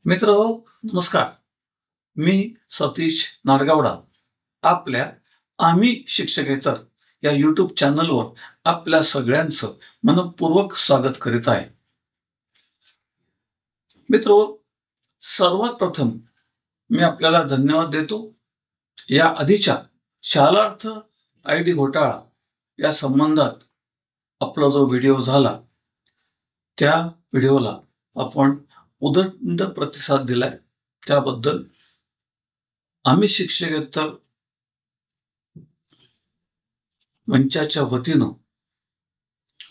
मित्र नमस्कार. मी सतीश नाडगावडा आपल्या आम्ही शिक्षकेतर या यूट्यूब चॅनलवर आपल्या सगळ्यांचं मनपूर्वक स्वागत करीत आहे. मित्र सर्वात प्रथम मी आपल्याला धन्यवाद देतो. या आधीच्या शालार्थ ID घोटाळा या संबंधात आपला जो व्हिडिओ झाला त्या व्हिडिओला आपण उदंड प्रतिसाद दिलाय, त्याबद्दल आम्ही शिक्षकेतर मंचाच्या वतीनं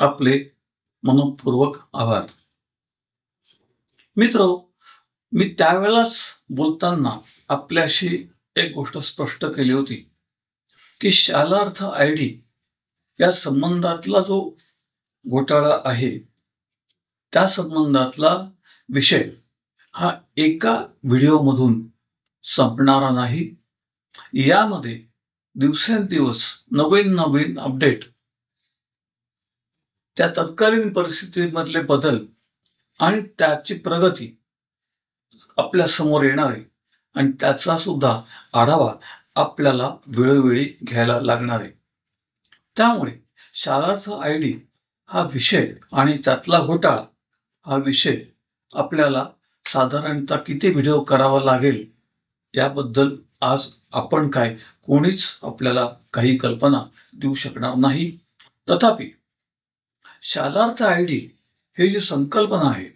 आपले मनपूर्वक आभार. मित्र मी त्यावेळेलाच बोलताना आपल्याशी एक गोष्ट स्पष्ट केली होती की शालार्थ ID या संबंधातला जो घोटाळा आहे त्या संबंधातला विषय हा एका व्हिडिओमधून संपणारा नाही. यामध्ये दिवसेंदिवस नवीन अपडेट, त्या तत्कालीन परिस्थितीमधले बदल आणि त्याची प्रगती आपल्या समोर येणार आहे आणि त्याचा सुद्धा आढावा आपल्याला वेळोवेळी घ्यायला लागणार आहे. त्यामुळे शालार्थ ID हा विषय आणि त्यातला घोटाळा हा विषय आपल्याला साधारणतः किती व्हिडिओ करावा लागेल याबद्दल आज आपण कोणीच आपल्याला काही कल्पना देऊ शकणार नाही. तथापि शालार्थ ID ही जी संकल्पना आहे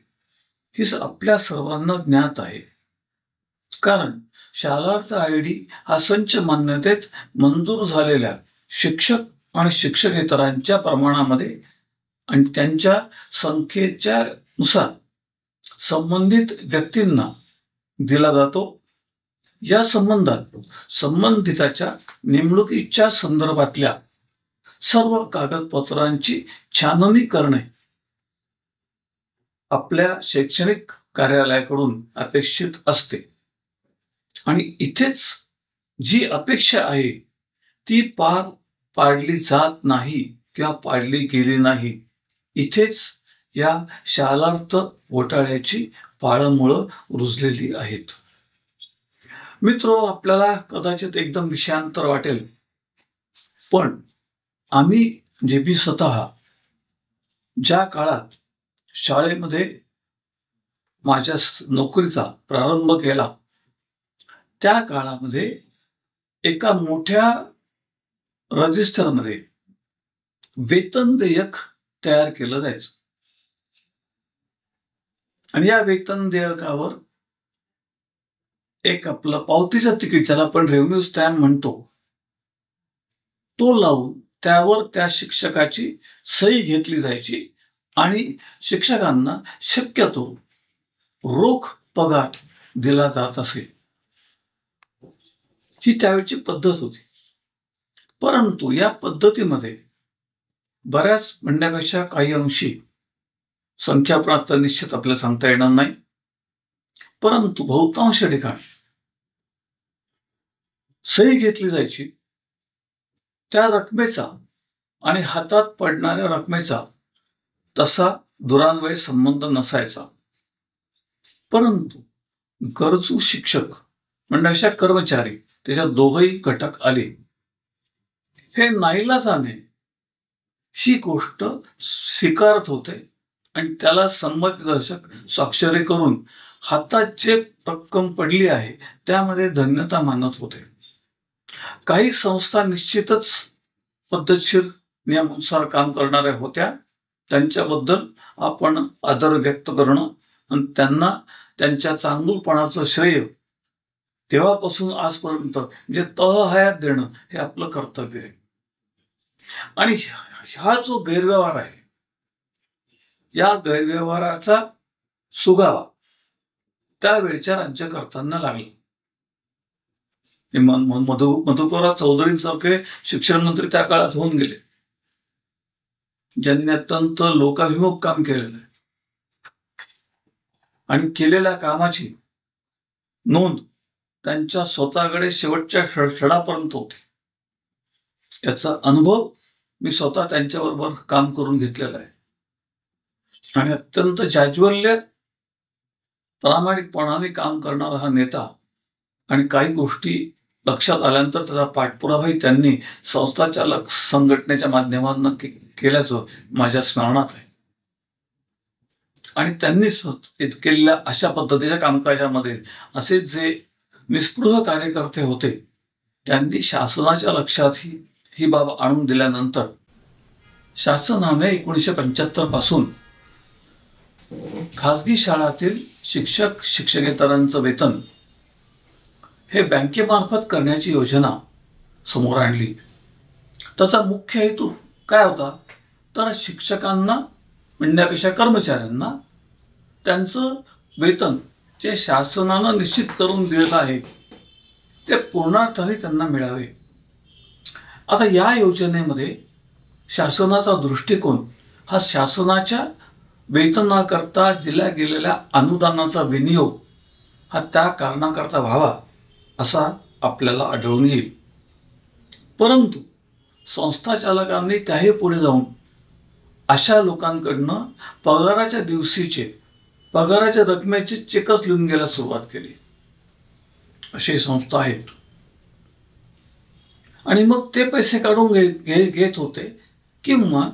ही आपल्या सर्वांना ज्ञात आहे. कारण शालार्थ ID हा संच मान्यतेत मंजूर झालेल्या शिक्षक आणि शिक्षकेतरांच्या प्रमाणामध्ये आणि त्यांच्या संख्येच्या नुसार संबंधित व्यक्तींना दिला जातो. या संबंधात संबंधिताच्या नेमणुकीच्या संदर्भातल्या सर्व कागदपत्रांची छाननी करणे आपल्या शैक्षणिक कार्यालयाकडून अपेक्षित असते आणि इथेच जी अपेक्षा आहे ती पार पाडली जात नाही किंवा पाडली गेली नाही. इथेच या शालार्थ घोटाळ्याची पाळंमुळं रुजलेली आहेत. मित्र आपल्याला कदाचित एकदम विषयांतर वाटेल, पण मी स्वतः ज्या काळात शाळेमध्ये माझ्या नोकरीचा प्रारंभ केला त्या काळामध्ये एका मोठ्या रजिस्टरमध्ये वेतन देयक तयार केलं जायचं आणि या वेतन देयकावर एक आपलं पावतीचं तिकीट, ज्याला आपण रेव्हेन्यू स्टॅम्प म्हणतो, तो लावून त्यावर त्या शिक्षकाची सही घेतली जायची आणि शिक्षकांना शक्यतो रोख पगार दिला जात असे. ही त्यावेळची पद्धत होती. परंतु या पद्धतीमध्ये बऱ्याच म्हणण्यापेक्षा काही अंशी, संख्या प्राप्त निश्चित आपल्याला सांगता येणार नाही, परंतु बहुतांश ठिकाणी सही घेतली जायची. त्या रकमेचा आणि हातात पडणाऱ्या रकमेचा तसा दुरान्वये संबंध नसायचा. परंतु गरजू शिक्षक म्हणण्यापेक्षा कर्मचारी, त्याच्यात दोघही घटक आले, हे नाईलाजाने ही गोष्ट स्वीकारत होते आणि त्याला संमतीदर्शक स्वाक्षरी करून हातात जे रक्कम पडली आहे त्यामध्ये धन्यता मानत होते. काही संस्था निश्चितच पद्धतशीर नियमानुसार काम करणाऱ्या होत्या, त्यांच्याबद्दल आपण आदर व्यक्त करणं आणि त्यांना त्यांच्या चांगुलपणाचं श्रेय तेव्हापासून आजपर्यंत म्हणजे तळहायात देणं हे आपलं कर्तव्य आहे. आणि हा जो गैरव्यवहार आहे, या गैरव्यवहाराचा सुगावा त्यावेळच्या राज्यकर्त्यांना लागला. मधुकरराव चौधरींसारखे शिक्षण मंत्री त्या काळात होऊन गेले, ज्यांनी अत्यंत लोकाभिमुख काम केलेलं आहे आणि केलेल्या कामाची नोंद त्यांच्या स्वतःकडे शेवटच्या क्षणापर्यंत होती. याचा अनुभव मी स्वतः त्यांच्याबरोबर काम करून घेतलेला आहे आणि अत्यंत जाज्वल्य प्रामाणिकपणाने काम करणारा हा नेता आणि काही गोष्टी लक्षात आल्यानंतर त्याचा पाठपुरावाही त्यांनी संस्थाचालक संघटनेच्या माध्यमातून केल्याचं माझ्या स्मरणात आहे. आणि त्यांनीच केलेल्या अशा पद्धतीच्या कामकाजामध्ये असे जे निस्पृह कार्यकर्ते होते त्यांनी शासनाच्या लक्षात ही बाब आणून दिल्यानंतर शासनाने 1975 पासून खाजगी शाळातील शिक्षक शिक्षकेतरांचं वेतन हे बँकेमार्फत करण्याची योजना समोर आणली. त्याचा मुख्य हेतू काय होता तर शिक्षकांना म्हणण्यापेक्षा कर्मचाऱ्यांना त्यांचं वेतन जे शासनानं निश्चित करून दिलेलं आहे ते पूर्णार्थाने त्यांना मिळावे. आता या योजनेमध्ये शासनाचा दृष्टिकोन हा शासनाच्या वेतनाकरता दिल्या गेलेल्या अनुदानाचा विनियोग हा त्या कारणाकरता व्हावा असा आपल्याला आढळून येईल. परंतु संस्थाचालकांनी त्याही पुढे जाऊन अशा लोकांकडनं पगाराच्या दिवशीचे पगाराच्या रकमेचे चेकच लिहून घ्यायला सुरुवात केली. अशी संस्था आहेत आणि मग ते पैसे काढून घेत होते किंवा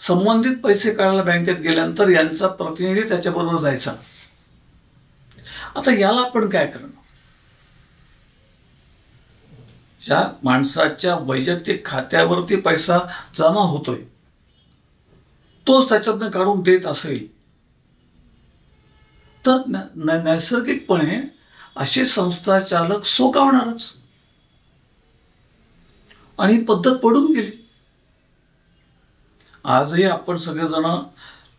संबंधित पैसे काढायला बँकेत गेल्यानंतर यांचा प्रतिनिधी त्याच्याबरोबर जायचा. आता याला आपण काय करणार? ज्या माणसाच्या वैयक्तिक खात्यावरती पैसा जमा होतोय तोच त्याच्यातनं काढून देत असेल तर नैसर्गिकपणे असे संस्थाचालक सोकावणारच आणि ही पद्धत पडून गेली. आजही आपण सगळेजण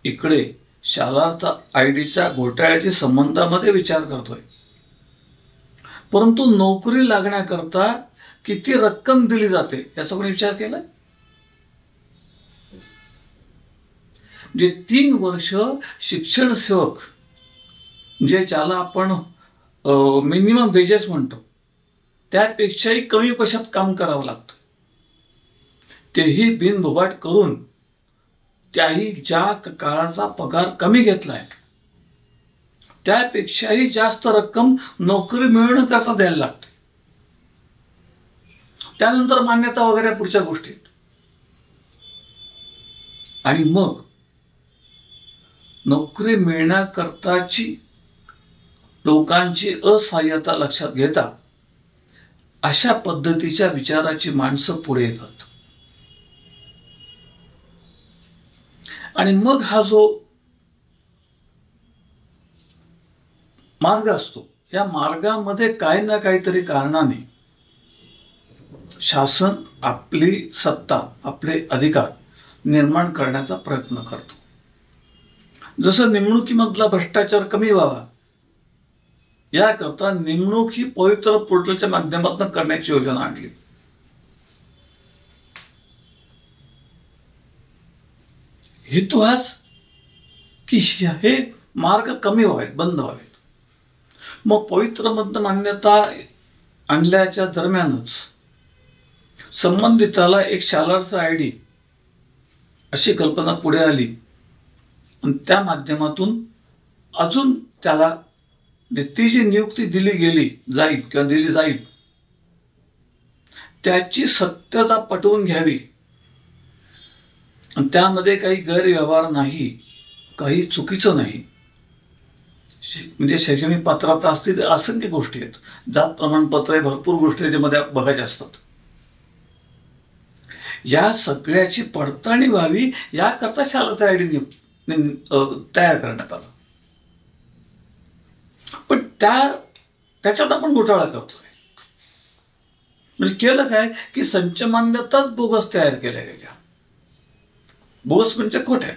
इकडे शालार्थ आयडीच्या घोटाळ्याच्या संबंधामध्ये विचार करतोय, परंतु नोकरी लागण्याकरता किती रक्कम दिली जाते याचा कोणी विचार केला? जे 3 वर्ष शिक्षण सेवक जे ज्याला आपण मिनिमम वेजेस म्हणतो त्यापेक्षाही कमी पैशात काम करावं लागतं, तेही बिनबुभाट करून त्याही ज्या काळाचा पगार कमी घेतलाय त्यापेक्षाही जास्त रक्कम नोकरी मिळवण्याकरता द्यायला लागते. त्यानंतर मान्यता वगैरे पुढच्या गोष्टी. आणि मग नोकरी मिळण्याकरताची लोकांची असहाय्यता लक्षात घेता अशा पद्धतीच्या विचाराची माणसं पुढे येतात. आणि मग हा जो मार्ग असतो या मार्गामध्ये काही ना काहीतरी कारणाने शासन आपली सत्ता आपले अधिकार निर्माण करण्याचा प्रयत्न करतो. जसं नेमणुकीमधला भ्रष्टाचार कमी व्हावा याकरता नेमणूक ही पवित्र पोर्टलच्या माध्यमातून करण्याची योजना आणली. हेतू हाच की हे मार्ग कमी व्हावेत, बंद व्हावेत. मग पवित्र मधनं मान्यता आणल्याच्या दरम्यानच संबंधिताला एक शालार्थ आयडी अशी कल्पना पुढे आली आणि त्या माध्यमातून अजून त्याला ती जी नियुक्ती दिली जाईल त्याची सत्यता पटवून घ्यावी आणि त्यामध्ये काही गैरव्यवहार नाही, काही चुकीचं नाही. म्हणजे शैक्षणिक पात्रता असतील तर असंख्य गोष्टी आहेत, जात प्रमाणपत्र आहे, भरपूर गोष्टी त्याच्यामध्ये बघायच्या असतात. या सगळ्याची पडताळणी व्हावी याकरता शालार्थ आयडी तयार करण्यात आला. पण त्याच्यात आपण घोटाळा करतोय. म्हणजे केलं काय की संच मान्यताच बोगस तयार केल्या गेल्या. बोगस म्हणजे खोट्या.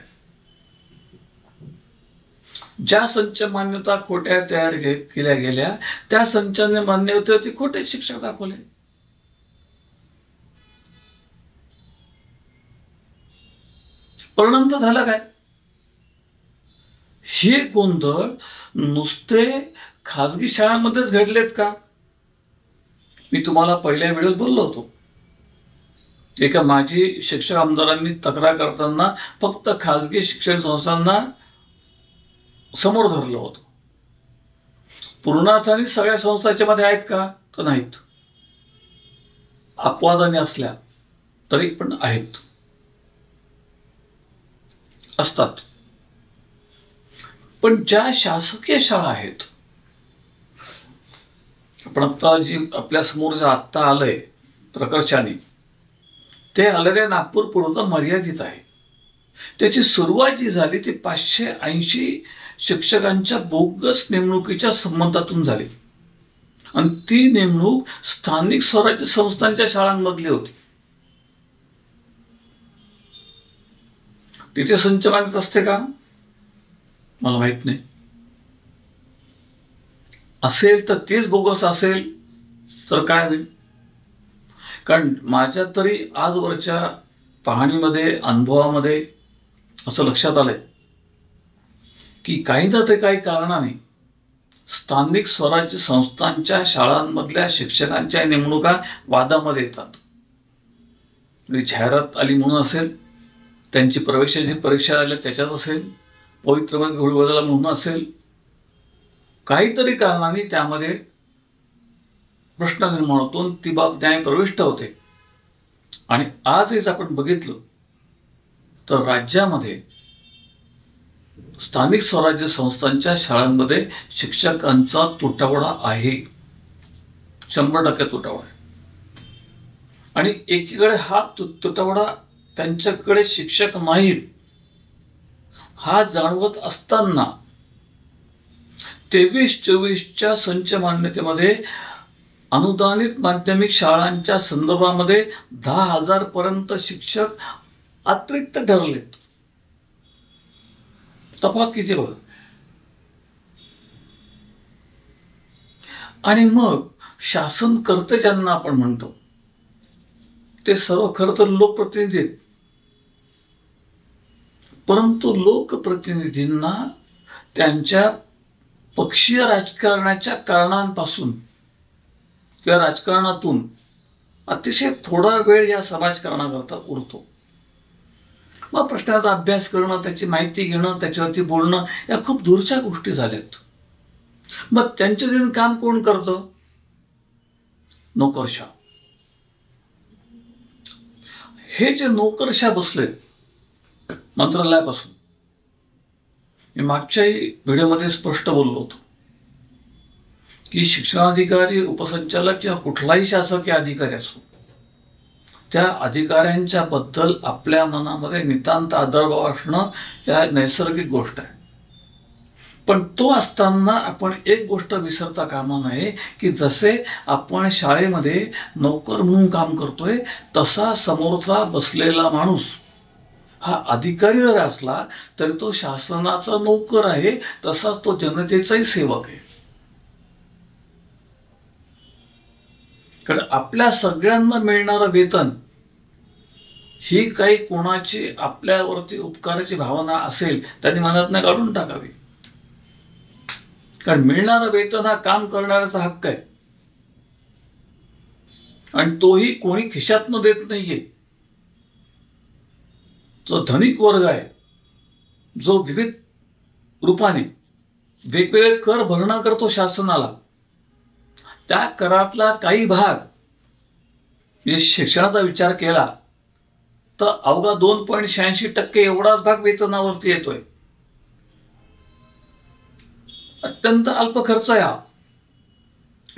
ज्या संच मान्यता खोट्या तयार केल्या गेल्या त्या संचाने मान्य होते ते खोटे शिक्षक दाखवले. परिणाम तर झाला काय? हे गोंधळ नुसते खाजगी शाळांमध्येच घडलेत का? मी तुम्हाला पहिल्या व्हिडिओत बोललो होतो, एका माजी शिक्षक आमदारांनी तक्रार करताना फक्त खाजगी शिक्षण संस्थांना समोर धरलं होतं. पूर्णार्थाने सगळ्या संस्थांच्या मध्ये आहेत का? तर नाहीत. अपवादाने असल्या तरी पण आहेत, असतात. पण ज्या शासकीय शाळा आहेत, आपण आत्ता जी आपल्या समोर जे आत्ता आलंय प्रकर्षाने, ते आलेल्या नागपूर पुरतं मर्यादित आहे. त्याची सुरुवात जी झाली ती 580 शिक्षकांच्या बोगस नेमणुकीच्या संबंधातून झाली, आणि ती नेमणूक स्थानिक स्वराज्य संस्थांच्या शाळांमधली होती. तिथे संच मानत असते का? मला माहित नाही. असेल तर तेच बोगस असेल तर काय होईल? कारण माझ्या तरी आजवरच्या पाहणीमध्ये, अनुभवामध्ये असं लक्षात आलंय की काही ना ते काही कारणाने स्थानिक स्वराज्य संस्थांच्या शाळांमधल्या शिक्षकांच्या नेमणुका वादामध्ये येतात. जाहिरात आली म्हणून असेल, त्यांची प्रवेशाची परीक्षा आली त्याच्यात असेल, पवित्रमय घोळबदला म्हणून असेल, काहीतरी कारणाने त्यामध्ये प्रश्न निर्माण होतो, ती बाब न्याय प्रविष्ट होते. आणि आजच आपण बघितलं तर राज्यामध्ये स्थानिक स्वराज्य संस्थांच्या शाळांमध्ये शिक्षकांचा तुटवडा आहे, 100% तुटवडा आहे. आणि एकीकडे हा तुटवडा, त्यांच्याकडे शिक्षक नाहीत हा जाणवत असताना 23-24च्या संच मान्यतेमध्ये अनुदानित माध्यमिक शाळांच्या संदर्भामध्ये 10,000 पर्यंत शिक्षक अतिरिक्त ठरलेत. तफावत किती बघा. आणि मग शासन करते ज्यांना आपण म्हणतो ते सर्व खरं तर लोकप्रतिनिधी आहेत. परंतु लोकप्रतिनिधींना त्यांच्या पक्षीय राजकारणाच्या कारणांपासून किंवा राजकारणातून अतिशय थोडा वेळ या समाजकारणाकरता उरतो. मग प्रश्नाचा अभ्यास करणं, त्याची माहिती घेणं, त्याच्यावरती बोलणं, या खूप दूरच्या गोष्टी झाल्यात. मग त्यांचे दिन काम कोण करतं? नोकरशाह. हे जे नोकरशाह बसलेत मंत्रालयापासून, मी मागच्याही व्हिडिओमध्ये स्पष्ट बोललो होतो की शिक्षणाधिकारी, उपसंचालक किंवा कुठलाही शासकीय अधिकारी असो, त्या अधिकाऱ्यांच्या बद्दल आपल्या मनामध्ये नितांत आदरभाव असणं या नैसर्गिक गोष्ट आहे. पण तो असताना आपण एक गोष्ट विसरता कामा नये की जसे आपण शाळेमध्ये नोकर म्हणून काम करतोय, तसा समोरचा बसलेला माणूस हा अधिकारी जर असला तरी तो शासनाचा नोकर आहे, तसाच तो जनतेचाही सेवक आहे. कारण आपल्या सगळ्यांना मिळणारं वेतन ही काही कोणाची आपल्यावरती उपकाराची भावना असेल त्यांनी मनातनं काढून टाकावी. कारण मिळणारं वेतन हा काम करणाऱ्याचा हक्क आहे, आणि तोही कोणी खिशातनं देत नाहीये. जो धनिक वर्ग आहे, जो विविध रूपाने वेगवेगळे कर भरणा करतो शासनाला, त्या करातला काही भाग म्हणजे शिक्षणाचा विचार केला तर अवघा 2.86% एवढाच भाग वेतनावरती येतोय. अत्यंत अल्प खर्च आहे हा.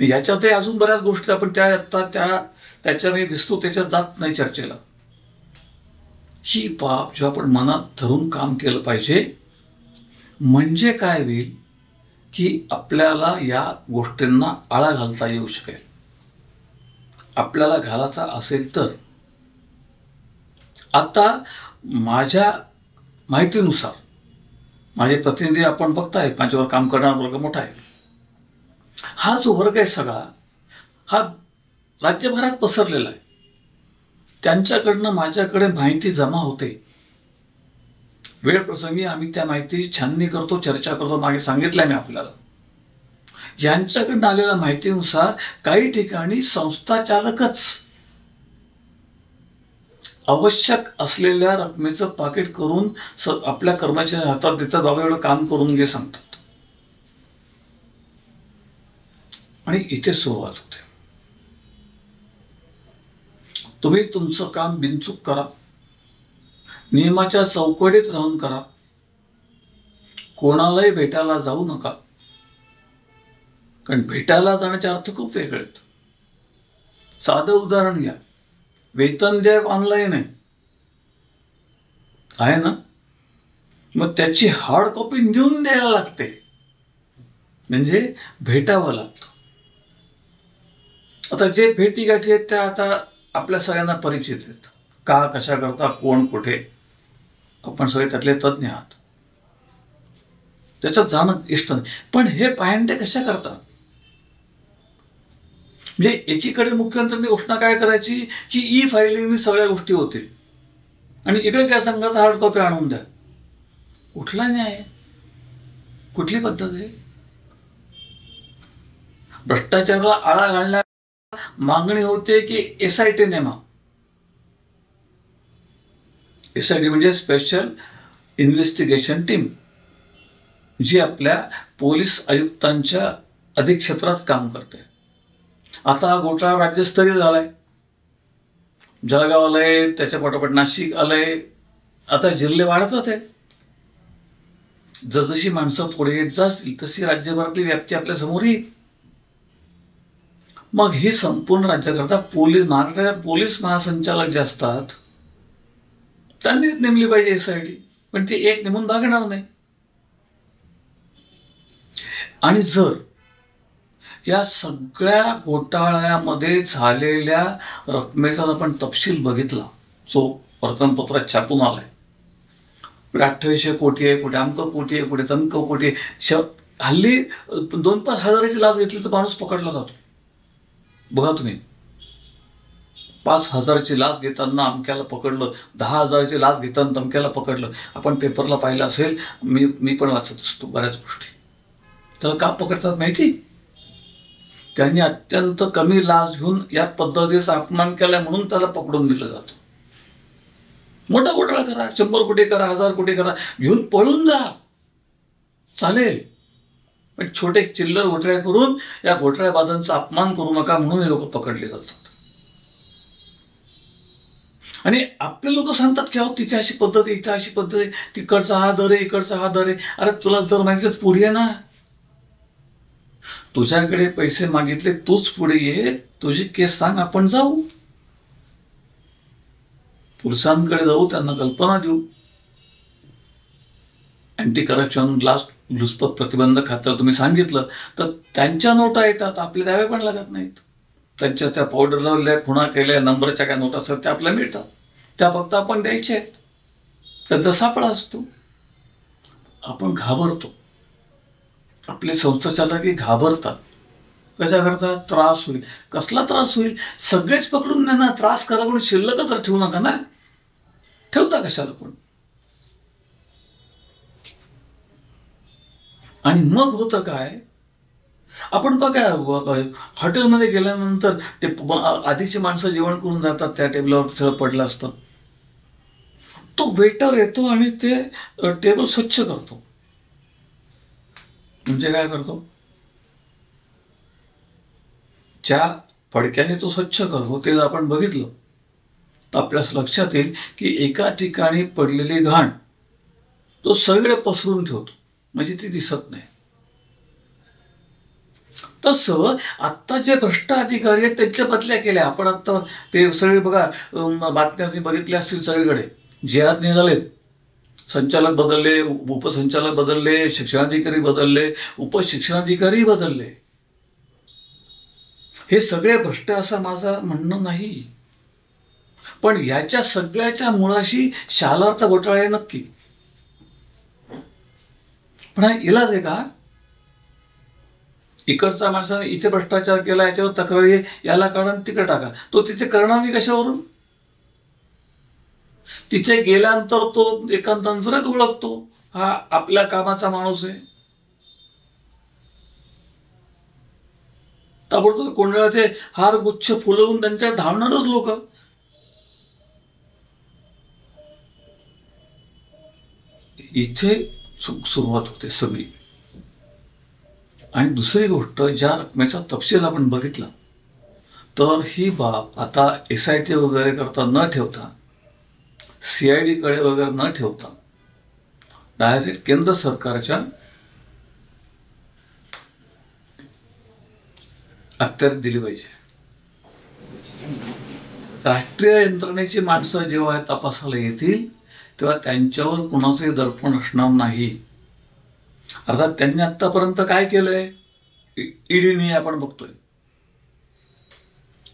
याच्यातही अजून बऱ्याच गोष्टी आपण त्याच्याने दिसतो, त्याच्यात जात नाही चर्चेला. ही बाब जेव्हा आपण मनात धरून काम केलं पाहिजे, म्हणजे काय होईल की आपल्याला या गोष्टींना आळा घालता येऊ शकेल. आपल्याला घालायचा असेल तर आता माझ्या माहितीनुसार माझे प्रतिनिधी आपण बघताय, माझ्यावर काम करणारा वर्ग मोठा आहे. हा जो वर्ग आहे सगळा हा राज्यभरात पसरलेला आहे. त्यांच्याकडनं माझ्याकडे माहिती जमा होते. वेळ प्रसंगी आम्ही त्या माहिती छाननी करतो, चर्चा करतो. मागे सांगितलंय मी आपल्याला. यांच्याकडनं आलेल्या माहितीनुसार काही ठिकाणी संस्था चालकच आवश्यक असलेल्या रकमेचं पाकिट करून आपल्या कर्मचाऱ्यांच्या हातात देतात. बाबा एवढं काम करून घे सांगतात. आणि इथे सुरुवात होते. तुम्ही तुमचं काम बिनचूक करा, नियमाच्या चौकटीत राहून करा, कोणालाही भेटायला जाऊ नका, कारण भेटायला जाण्याचे अर्थ खूप वेगळे आहेत. साधं उदाहरण घ्या, वेतन द्या ऑनलाईन आहे ना, मग त्याची हार्ड कॉपी नेऊन द्यायला लागते, म्हणजे भेटावं लागतं. आता जे भेटीगाठी आहेत त्या आता आपल्या सगळ्यांना परिचित आहेत. का, कशा करता, कोण, कुठे, आपण सगळे त्यातले तज्ज्ञ आहात. त्याच्यात जाणं इष्ट नाही. पण हे पायंडे कशा करतात? म्हणजे एकीकडे मुख्यमंत्र्यांनी घोषणा काय करायची की ई फायलिंगनी सगळ्या गोष्टी होतील, आणि इकडे काय सांगायचं हार्ड कॉपी आणून द्या. कुठला न्याय? कुठली पद्धत आहे? भ्रष्टाचाराला आळा घालण्याची मागणी होते की SIT नेमा. SIT म्हणजे स्पेशल इन्व्हेस्टिगेशन टीम, जी आपल्या पोलीस आयुक्तांच्या अधिक क्षेत्रात काम करते. आता हा घोटाळा राज्यस्तरीय झालाय, जळगाव आलंय, त्याच्या पाठोपाठ नाशिक आलंय, आता जिल्हे वाढतात आहे. जसजशी माणसं पुढे येत जातील तशी राज्यभरातली व्याप्ती आपल्या समोर येईल. मग ही संपूर्ण राज्याकरता महाराष्ट्राच्या पोलीस महासंचालक जे असतात त्यांनीच नेमली पाहिजे SIT, पण ते एक नेमून भागणार नाही. आणि जर या सगळ्या घोटाळ्यामध्ये झालेल्या रकमेचा आपण तपशील बघितला, जो वर्तमानपत्रात छापून आलाय, 2800 कोटी आहे, कुठे अमक कोटी आहे, कुठे तमक कोटी आहे. हल्ली 2-5 हजाराची लाच घेतली तर माणूस पकडला जातो. बघा तुम्ही, 5 हजाराची लाच घेताना अमक्याला पकडलं, 10 हजाराची लाच घेताना तमक्याला पकडलं. आपण पेपरला पाहिलं असेल, मी पण वाचत असतो बऱ्याच गोष्टी. त्याला का पकडतात माहिती? त्यांनी अत्यंत कमी लाच घेऊन या पद्धतीचा अपमान केला म्हणून त्याला पकडून दिलं जातं. मोठा घोटाळा करा, 100 कोटी करा, 1000 कोटी करा, घेऊन पळून जा, चालेल, पण छोटे चिल्लर घोटाळे करून या घोटाळेबाजांचा अपमान करू नका म्हणून हे लोक पकडले जातात. आणि आपले लोक सांगतात की अहो तिथे अशी पद्धत आहे, इथे अशी पद्धत आहे, तिकडचा हा दर आहे, इकडचा हा दर आहे. अरे तुला दर माहिती पुढे आहे ना, तुझ्याकडे पैसे मागितले, तूच पुढे ये, तुझी केस सांग, आपण जाऊ, पोलिसांकडे जाऊ, त्यांना कल्पना देऊ. अँटी करप्शन लुचपत प्रतिबंधक खात्याला तुम्ही सांगितलं तर त्यांच्या नोटा येतात, आपले द्यावे पण लागत नाहीत. त्यांच्या त्या पावडर लावल्या, खुणा केल्या, नंबरच्या काय नोटा असतात त्या आपल्याला मिळतात, त्या फक्त आपण द्यायच्या आहेत. त्यांचा सापळा असतो. आपण घाबरतो, आपले संस्थाचालकही घाबरतात. कशा करता? त्रास होईल. कसला त्रास होईल? सगळेच पकडून ना त्रास करा, म्हणून शिल्लकच ठेवू नका ना. ठेवता कशाला कोण? आणि मग होतं काय, आपण बघा हॉटेलमध्ये गेल्यानंतर ते आधीची माणसं जेवण करून जातात, त्या टेबलावर सगळं पडलं असतं. तो वेटर येतो आणि ते टेबल स्वच्छ करतो. म्हणजे काय करतो? ज्या फडक्याने तो स्वच्छ करतो ते आपण बघितलं तर आपल्यास लक्षात येईल की एका ठिकाणी पडलेली घाण तो सगळे पसरून ठेवतो, म्हणजे ती दिसत नाही. तसं आत्ता जे भ्रष्ट अधिकारी आहेत त्यांच्या बदल्या केल्या. आपण आत्ता ते सगळे बघा बातम्या बघितल्या असतील, सगळीकडे JR निघालेत, संचालक बदलले, उपसंचालक बदलले, शिक्षणाधिकारी बदलले, उपशिक्षणाधिकारी बदलले. हे सगळे भ्रष्ट असं माझं म्हणणं नाही, पण याच्या सगळ्याच्या मुळाशी शालार्थ घोटाळा आहे नक्की. पण हा इलाज आहे का? इकडच्या माणसाने इथे भ्रष्टाचार केला, याच्यावर तक्रारी, याला काढा तिकडे टाका. तो तिथे करणार नाही कशावरून? तिथे गेल्यानंतर तो एका नजरेत ओळखतो हा आपल्या कामाचा माणूस आहे. ताबडतोब कोंडाळ्याचे हार गुच्छ फुलवून त्यांच्या धावणारच लोक. इथे सुरुवात होते सगळी. आणि दुसरी गोष्ट, ज्या रकमेचा तपशील आपण बघितला तर ही बाब आता SIT वगैरे करता न ठेवता, CID कडे वगैरे न ठेवता डायरेक्ट केंद्र सरकारच्या अखत्यारीत दिली पाहिजे. राष्ट्रीय यंत्रणेची माणसं जेव्हा तपासाला येतील तेव्हा त्यांच्यावर कुणाचंही दडपण असणार नाही. अर्थात त्यांनी आतापर्यंत काय केलंय ईडीने आपण बघतोय.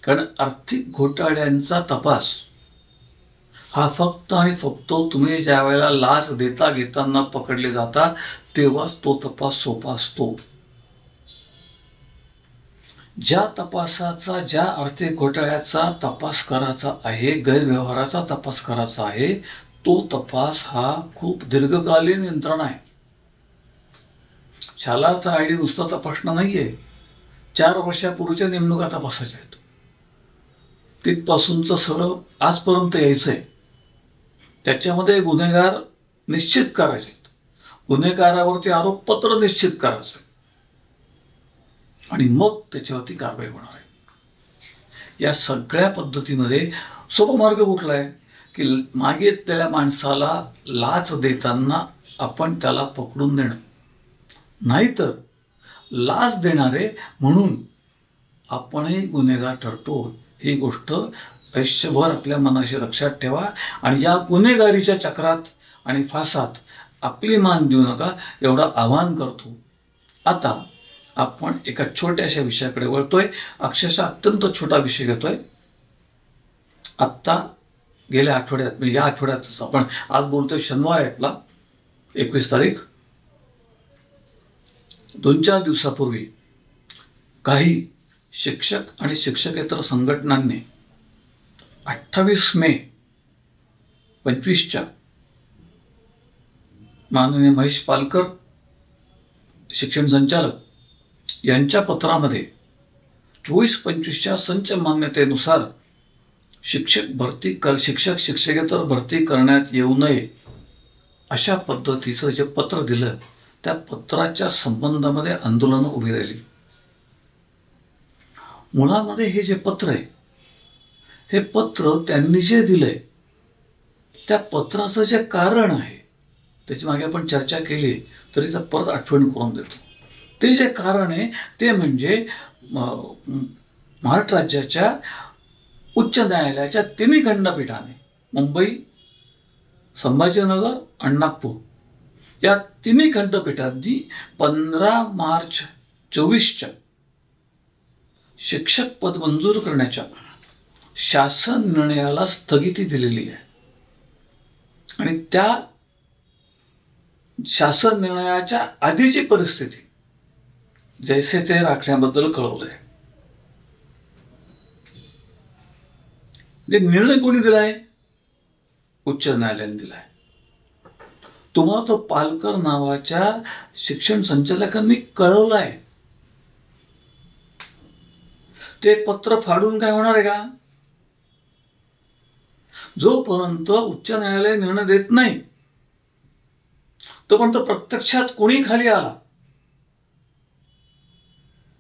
कारण आर्थिक घोटाळ्यांचा तपास हा फक्त आणि फक्त तुम्ही ज्या वेळेला लाच देता घेताना पकडले जाता तेव्हाच तो तपास सोपा असतो. ज्या तपासाचा, ज्या आर्थिक घोटाळ्याचा तपास करायचा आहे, गैरव्यवहाराचा तपास करायचा आहे, तो तपास हा खूप दीर्घकालीन यंत्रणा आहे. शालार्थ ID नुसता तपासणं नाहीये. 4 वर्षापूर्वीच्या नेमणुका तपासाच्या आहेत. तिथपासूनचं सगळं आजपर्यंत यायचंय. त्याच्यामध्ये गुन्हेगार निश्चित करायचे, गुन्हेगारावरती आरोपपत्र निश्चित करायचं आणि मग त्याच्यावरती कारवाई होणार आहे. या सगळ्या पद्धतीमध्ये सोपा मार्ग कुठला आहे की मागितलेल्या माणसाला लाच देताना आपण त्याला पकडून देणं, नाहीतर लाच देणारे म्हणून आपणही गुन्हेगार ठरतो. ही गोष्ट आयुष्यभर आपल्या मनाशी लक्षात ठेवा आणि या गुन्हेगारीच्या चक्रात आणि फासात आपली मान देऊ नका एवढं आवाहन करतो. आता आपण एका छोट्याशा विषयाकडे वळतोय. अक्षरशः अत्यंत छोटा विषय घेतोय. आत्ता गेल्या आठवड्यात, म्हणजे या आठवड्यातच, आपण आज बोलतोय शनिवार आहे आपला 21 तारीख. 2-4 दिवसापूर्वी काही शिक्षक आणि शिक्षकेतर संघटनांनी 28 मे 25च्या माननीय महेश पालकर शिक्षण संचालक यांच्या पत्रामध्ये 24-25च्या संच मान्यतेनुसार शिक्षक शिक्षकेतर भरती करण्यात येऊ नये अशा पद्धतीचं जे पत्र दिलं, त्या पत्राच्या संबंधामध्ये आंदोलनं उभी राहिली. मुळामध्ये हे जे पत्र आहे, हे पत्र त्यांनी जे दिलंय त्या पत्राचं जे कारण आहे त्याची मागे आपण चर्चा केली तरी परत आठवण करून देतो. ते जे कारण आहे ते म्हणजे महाराष्ट्र राज्याच्या उच्च न्यायालयाच्या 3 खंडपीठाने, मुंबई, संभाजीनगर आणि नागपूर, या 3 खंडपीठांनी 15 मार्च 24च्या शिक्षक पद मंजूर करण्याच्या शासन निर्णयाला स्थगिती दिलेली आहे आणि त्या शासन निर्णयाच्या आधीची परिस्थिती जैसे ते राखण्याबद्दल कळवलंय. निर्णय कोणी दिलाय? उच्च न्यायालयाने दिलाय. तुम्हाला तो पालकर नावाच्या शिक्षण संचालकांनी कळवलंय. ते पत्र फाडून काय होणार आहे का? जोपर्यंत उच्च न्यायालय निर्णय देत नाही तोपर्यंत प्रत्यक्षात कोणी खाली आला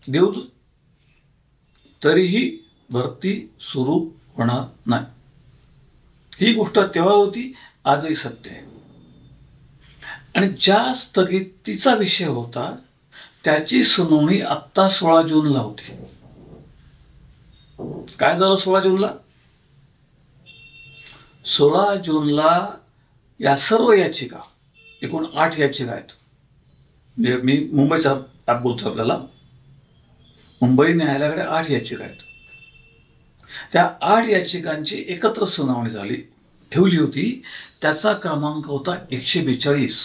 देऊ तरीही भरती सुरू होणार नाही. ही गोष्ट तेव्हा होती, आजही सत्य आहे. आणि ज्या स्थगितीचा विषय होता त्याची सुनावणी आत्ता 16 जूनला होती. काय झालं 16 जूनला? 16 जूनला या सर्व याचिका, एकूण 8 याचिका आहेत, म्हणजे मी मुंबईचा ॲप बोलतो आपल्याला, मुंबई न्यायालयाकडे 8 याचिका आहेत. त्या 8 याचिकांची एकत्र सुनावणी ठेवली होती. त्याचा क्रमांक होता 142.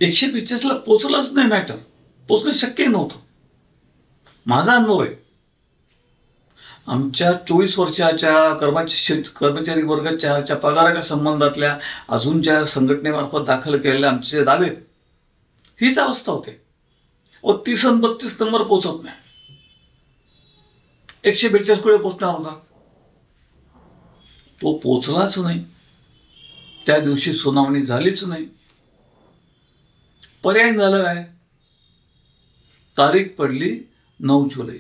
142ला पोचलंच नाही मॅटर, पोचणं शक्य नव्हतं. माझा अनुभव आहे. आमच्या 24 वर्षाच्या कर्मचारी वर्ग 4च्या पगाराच्या संबंधातल्या अजूनच्या संघटनेमार्फत दाखल केलेल्या आमचे दावे, हीच अवस्था होते. 30 आणि 32 नंबर पोचत नाही. 142 कुठे पोचणार होता? तो पोचलाच नाही. त्या दिवशी सुनावणी झालीच नाही. पर्याय झालं काय? तारीख पडली 9 जुलै.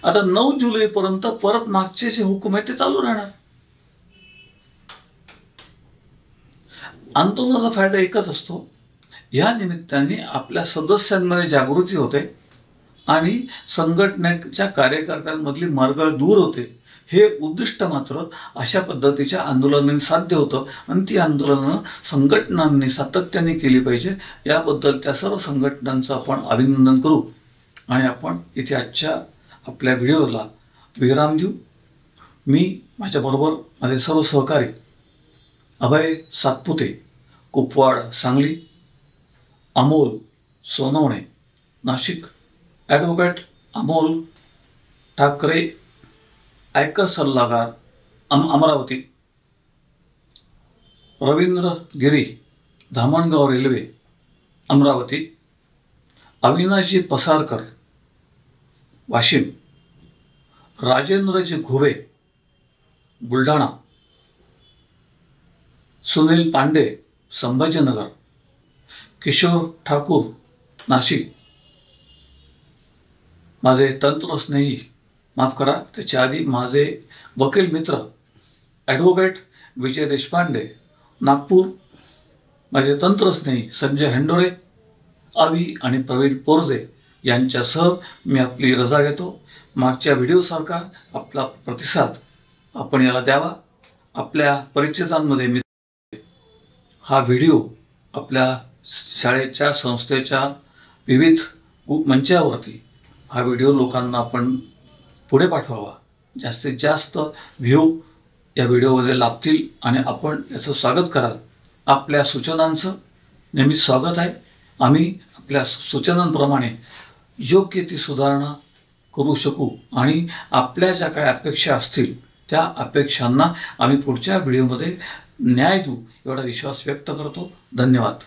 आता 9 जुलैपर्यंत परत मागचे जे हुकूम आहेत ते चालू राहणार. आंदोलनाचा फायदा एकच असतो, या निमित्ताने आपल्या सदस्यांमध्ये जागृती होते आणि संघटनेच्या कार्यकर्त्यांमधली मरगळ दूर होते. हे उद्दिष्ट मात्र अशा पद्धतीच्या आंदोलनांनी साध्य होतं आणि ती आंदोलनं संघटनांनी सातत्याने केली पाहिजे. याबद्दल त्या सर्व संघटनांचं आपण अभिनंदन करू आणि आपण इथे आजच्या आपल्या व्हिडिओला विराम देऊ. मी माझ्याबरोबर माझे सर्व सहकारी अभय सातपुते, कुपवाड सांगली, अमोल सोनवणे नाशिक, ॲडव्होकेट अमोल ठाकरे आयकर सल्लागार अमरावती, रवींद्र गिरी धामणगाव रेल्वे अमरावती, अविनाशजी पसारकर वाशिम, राजेंद्रजी घुवे बुलढाणा, सुनील पांडे संभाजीनगर, किशोर ठाकूर नाशिक, माझे तंत्रस्नेही माफ करा त्याच्या आधी माझे वकील मित्र ॲडव्होकेट विजय देशपांडे नागपूर, माझे तंत्रस्नेही संजय हेंडोरे, अवी आणि प्रवीण पोरजे यांच्यासह मी आपली रजा घेतो. मागच्या व्हिडिओसारखा आपला प्रतिसाद आपण याला द्यावा. आपल्या परिचितांमध्ये हा व्हिडिओ आपल्या शाळेच्या संस्थेच्या विविध मंचावरती हा व्हिडिओ लोकांना आपण पुढे पाठवावा. जास्तीत जास्त व्ह्यू या व्हिडिओमध्ये लाभतील आणि आपण याचं स्वागत कराल. आपल्या सूचनांचं नेहमीच स्वागत आहे. आम्ही आपल्या सूचनांप्रमाणे योग्य ती सुधारणा करू शकू आणि आपल्या ज्या काही अपेक्षा असतील त्या अपेक्षांना आम्ही पुढच्या व्हिडिओमध्ये न्याय देऊ एवढा विश्वास व्यक्त करतो. धन्यवाद.